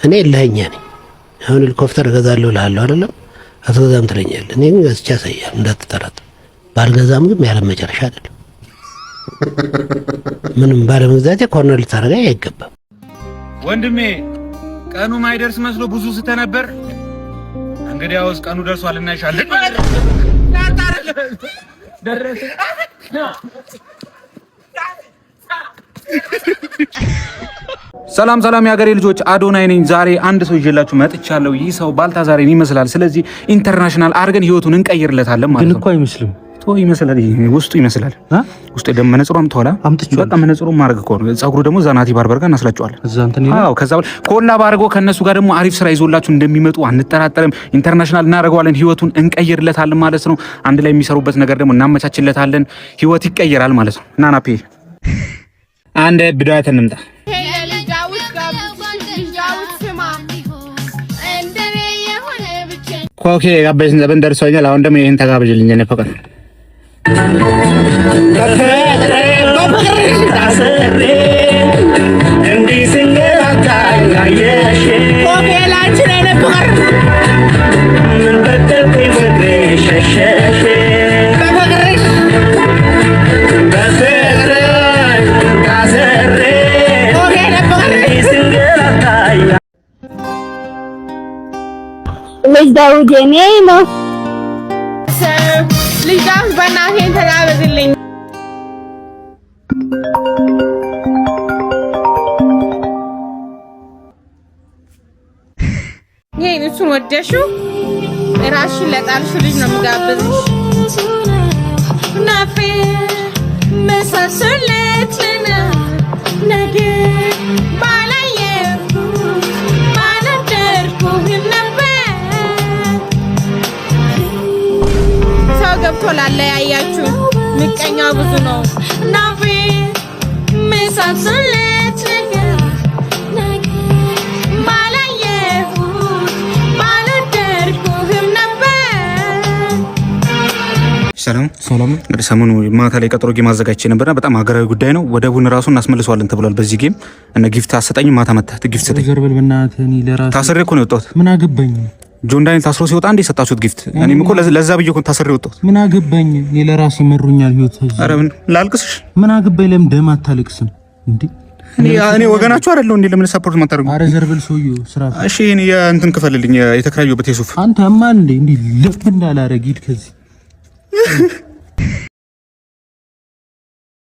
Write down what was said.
እኔ ለኛ ነኝ አሁን ሄሊኮፕተር እገዛለሁ እልሃለሁ አይደለም አትገዛም ትለኛለህ እኔ ግን ገዝቼ አሳያለሁ እንዳትጠራጠር ባልገዛም ግን ያለ መጨረሻ አይደለም ምንም ባለመግዛቴ ኮርነር ልታረጋይ አይገባም ወንድሜ ቀኑ ማይደርስ መስሎ ብዙ ስተነበር እንግዲያውስ ቀኑ ደርሷል እናይሻለን ደረሰ ሰላም ያገሬ ልጆች አዶናይ ነኝ ዛሬ አንድ ሰው ይዤላችሁ መጥቻለሁ ይህ ሰው ባልታዛሬን ይመስላል ስለዚህ ኢንተርናሽናል አርገን ህይወቱን እንቀይርለታለን ማለት ነው ግን እኮ አይመስልም ቶ ይመስላል ውስጡ ይመስላል ውስጡ ደም መነጽሮም ተወላ በቃ መነጽሮም ማድረግ እኮ ነው ጸጉሩ ደግሞ ዛናቲ ባርበር ጋር እናስላጨዋለን እዛ እንትን ይላል አዎ ከዛ ኮላ ባርጎ ከነሱ ጋር ደግሞ አሪፍ ስራ ይዞላችሁ እንደሚመጡ አንጠራጠርም ኢንተርናሽናል እናደርገዋለን ህይወቱን እንቀይርለታለን ማለት ነው አንድ ላይ የሚሰሩበት ነገር ደግሞ እናመቻችለታለን ህይወት ይቀየራል ማለት ነው ናናፔ አንድ ብዳት እንምጣ ኮኬ ጋበዝን ዘበን ደርሶኛል አሁን ደግሞ ይሄን ተጋብዥልኝ እኔ ፈቀር Daud የኔ ልጅ በእናቴን ተጋበዝልኝ ይሄን እሱን ወደሽው ራስሽን ለጣልሽው ልጅ ነው የምጋብዝሽ ናፌ መሳሰለት ነገ ገብቶላል ያያችሁ ምቀኛው ብዙ ነው ናፊ መሳሰለት ነገ ባላየሁ ባልደርኩህም ነበር ሰላም እንግዲህ ሰሞኑ ማታ ላይ ቀጠሮ ጌም አዘጋጅቼ ነበርና በጣም ሀገራዊ ጉዳይ ነው ወደቡን ራሱን እናስመልሰዋለን ተብሏል በዚህ ጌም እነ ጊፍት አሰጣኝ ማታ መጣ ጊፍት ሰጠኝ ዘርበል በእናትህ እኔ ለራሴ ታስሬ እኮ ነው የወጣሁት ምን አገባኝ ጆን ዳንኤል ታስሮ ሲወጣ እንደ ሰጣችሁት ጊፍት እኔም እኮ ለዛ ብዬ እኮ ታስሬ ወጣሁት ምን አገባኝ እኔ ለራሴ መሩኛል ህይወት አረ ምን ላልቅስሽ ምን አገባኝ ለምን ደም አታለቅስም እንዴ እኔ ወገናችሁ አይደለሁ እንዴ ለምን ሰፖርት ማታረጉ አረ ዘርበል ሰውዬው ስራ እሺ እኔ እንትን ክፈልልኝ የተከራየሁበት የሱፍ አንተማ እንዴ ለብ እንዳላረግ ሂድ ከዚህ